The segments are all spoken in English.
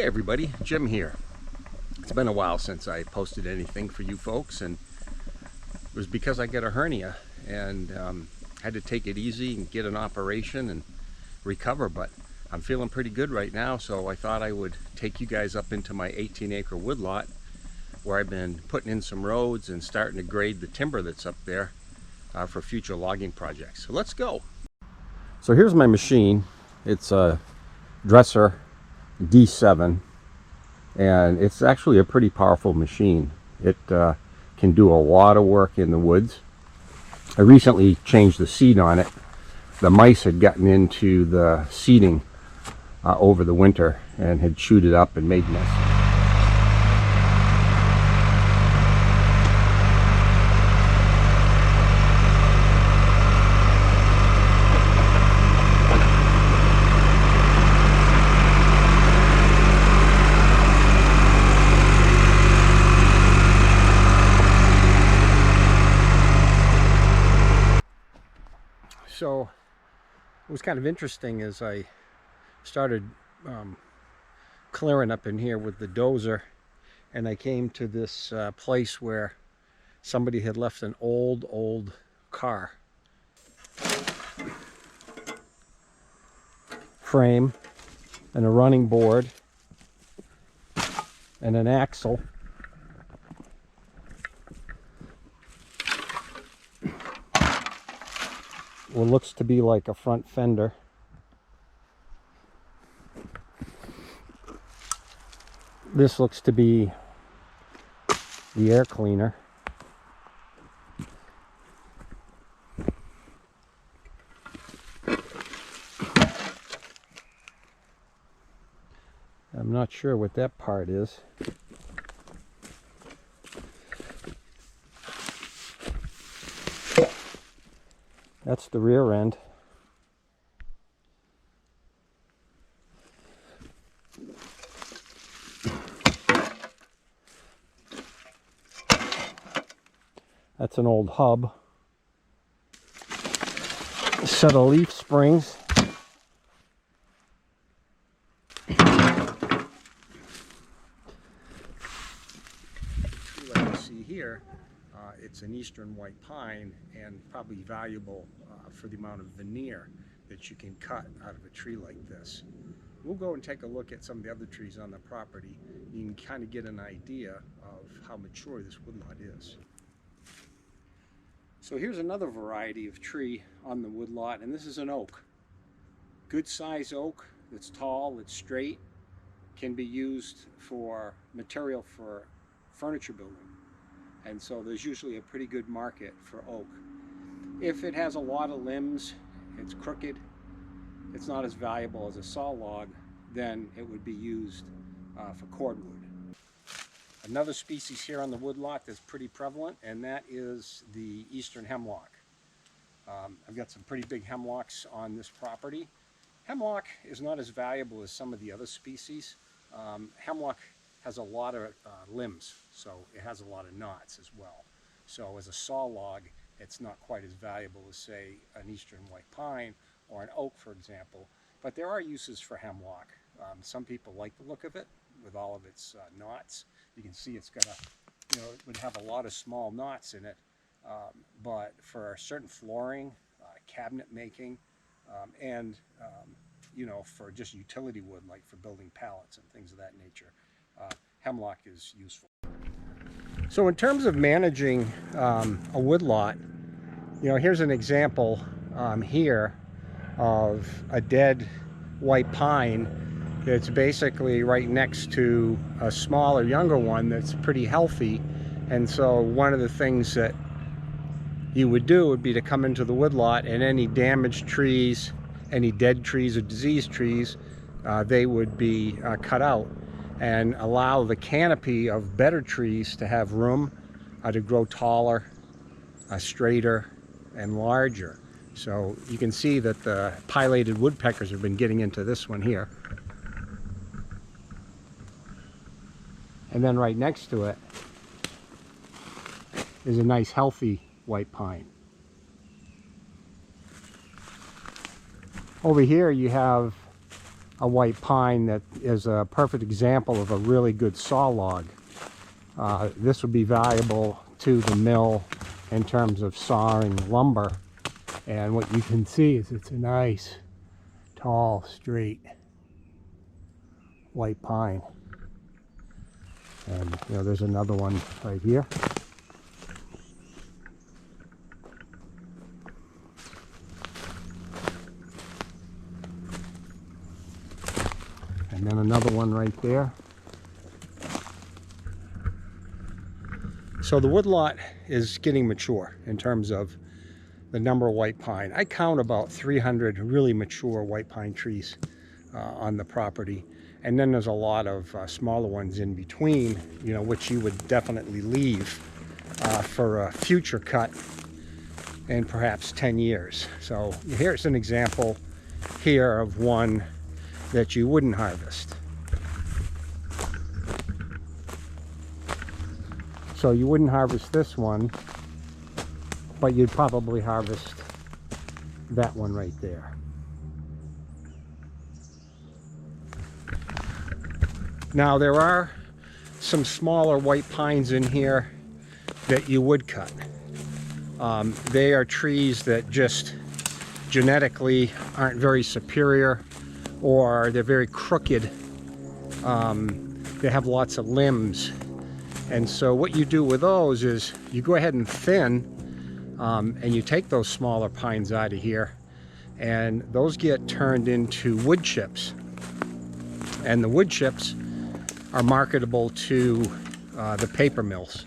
Hey everybody, Jim here. It's been a while since I posted anything for you folks, and it was because I got a hernia and had to take it easy and get an operation and recover, but I'm feeling pretty good right now, so I thought I would take you guys up into my 18-acre woodlot where I've been putting in some roads and starting to grade the timber that's up there for future logging projects. So let's go. So here's my machine. It's a Dresser D7, and it's actually a pretty powerful machine. It can do a lot of work in the woods. I recently changed the seat on it. The mice had gotten into the seating over the winter and had chewed it up and made messes. So it was kind of interesting as I started clearing up in here with the dozer, and I came to this place where somebody had left an old car frame and a running board and an axle. What looks to be like a front fender. This looks to be the air cleaner. I'm not sure what that part is. That's the rear end. That's an old hub. A set of leaf springs. Like you see here, it's an eastern white pine and probably valuable for the amount of veneer that you can cut out of a tree like this. We'll go and take a look at some of the other trees on the property. You can kind of get an idea of how mature this woodlot is. So here's another variety of tree on the woodlot, and this is an oak. Good size oak that's tall, it's straight, can be used for material for furniture building. And so there's usually a pretty good market for oak. If it has a lot of limbs, it's crooked, it's not as valuable as a saw log, then it would be used for cordwood. Another species here on the woodlot that's pretty prevalent, and that is the eastern hemlock. I've got some pretty big hemlocks on this property. Hemlock is not as valuable as some of the other species. Hemlock has a lot of limbs, so it has a lot of knots as well. So as a saw log, it's not quite as valuable as, say, an eastern white pine or an oak, for example. But there are uses for hemlock. Some people like the look of it with all of its knots. You can see it's got a, it would have a lot of small knots in it. But for certain flooring, cabinet making, and for just utility wood, like for building pallets and things of that nature, hemlock is useful. So in terms of managing a woodlot, here's an example here of a dead white pine that's basically right next to a smaller, younger one that's pretty healthy. And so one of the things that you would do would be to come into the woodlot, and any damaged trees, any dead trees or diseased trees, they would be cut out and allow the canopy of better trees to have room to grow taller, straighter, and larger. So you can see that the pileated woodpeckers have been getting into this one here. And then right next to it is a nice healthy white pine. Over here you have a white pine that is a perfect example of a really good saw log. This would be valuable to the mill in terms of sawing lumber. And what you can see is it's a nice, tall, straight white pine. And you know, there's another one right here. And then another one right there. So the woodlot is getting mature in terms of the number of white pine. I count about 300 really mature white pine trees on the property. And then there's a lot of smaller ones in between, you know, which you would definitely leave for a future cut in perhaps 10 years. So here's an example here of one that you wouldn't harvest. So you wouldn't harvest this one, but you'd probably harvest that one right there. Now there are some smaller white pines in here that you would cut. They are trees that just genetically aren't very superior, or they're very crooked. They have lots of limbs. And so what you do with those is you go ahead and thin, and you take those smaller pines out of here, and those get turned into wood chips. And the wood chips are marketable to the paper mills,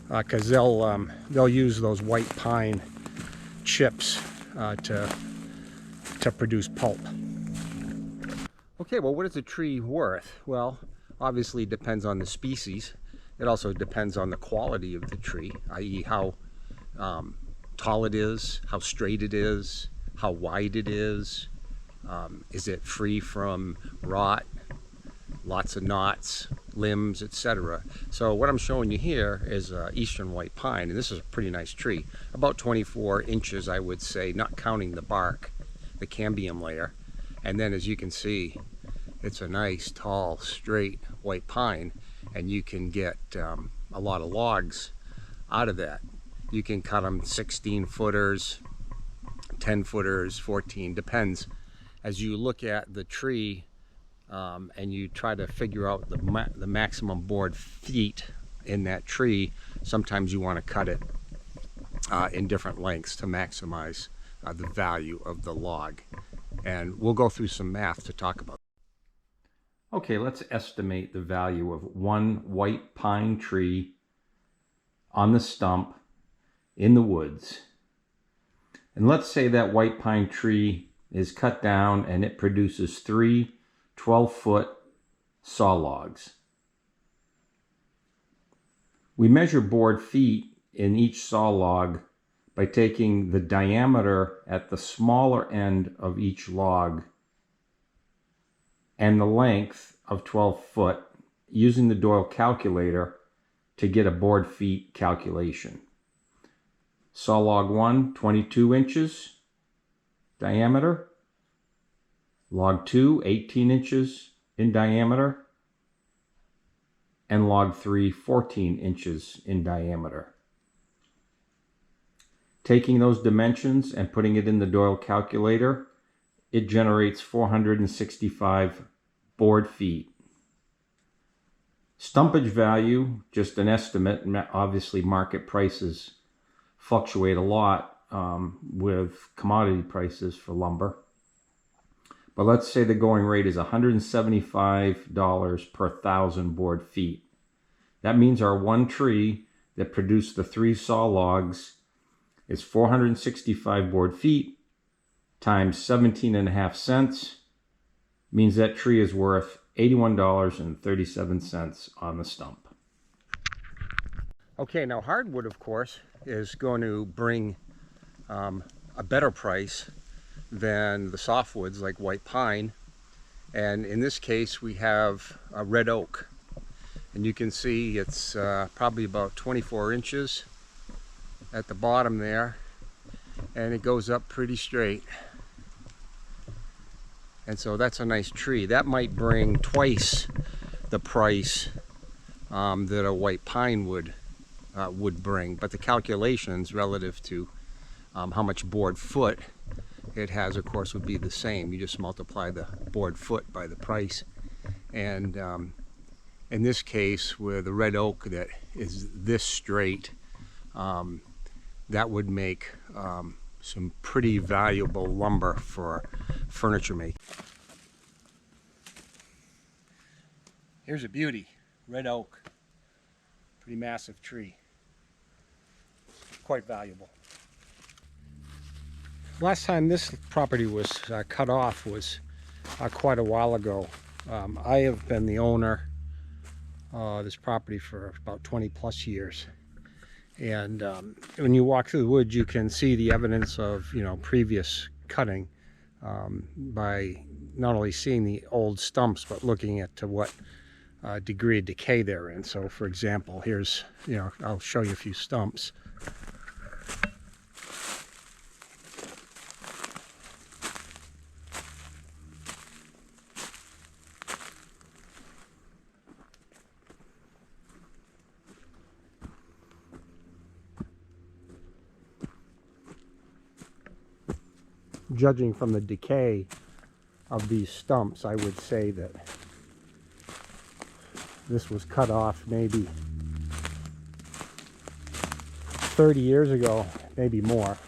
because they'll use those white pine chips to produce pulp. Okay, well, what is a tree worth? Well, obviously it depends on the species. It also depends on the quality of the tree, i.e. how tall it is, how straight it is, how wide it is it free from rot, lots of knots, limbs, etc. So what I'm showing you here is eastern white pine, and this is a pretty nice tree, about 24 inches, I would say, not counting the bark, the cambium layer. And then, as you can see, it's a nice, tall, straight white pine, and you can get a lot of logs out of that. You can cut them 16 footers, 10 footers, 14, depends. As you look at the tree and you try to figure out the maximum board feet in that tree, sometimes you want to cut it in different lengths to maximize the value of the log. And we'll go through some math to talk about. Okay, let's estimate the value of one white pine tree on the stump in the woods. And let's say that white pine tree is cut down and it produces 3 12-foot saw logs. We measure board feet in each saw log by taking the diameter at the smaller end of each log and the length of 12 foot, using the Doyle calculator to get a board feet calculation. Saw log 1, 22 inches diameter. Log 2, 18 inches in diameter. And log 3, 14 inches in diameter. Taking those dimensions and putting it in the Doyle calculator, it generates 465 board feet. Stumpage value, just an estimate, obviously market prices fluctuate a lot with commodity prices for lumber. But let's say the going rate is $175 per 1,000 board feet. That means our one tree that produced the 3 saw logs is 465 board feet times 17.5 cents, means that tree is worth $81.37 on the stump. Okay, now hardwood, of course, is going to bring a better price than the softwoods like white pine. And in this case, we have a red oak. And you can see it's probably about 24 inches at the bottom there, and it goes up pretty straight. And so that's a nice tree. That might bring twice the price that a white pine would bring. But the calculations relative to how much board foot it has, of course, would be the same. You just multiply the board foot by the price. And in this case, with a red oak that is this straight, that would make some pretty valuable lumber for furniture making. Here's a beauty, red oak, pretty massive tree, quite valuable. Last time this property was cut off was quite a while ago. I have been the owner of this property for about 20 plus years. And when you walk through the woods, you can see the evidence of, previous cutting by not only seeing the old stumps, but looking at to what degree of decay they're in. So, for example, here's, I'll show you a few stumps. Judging from the decay of these stumps, I would say that this was cut off maybe 30 years ago, maybe more.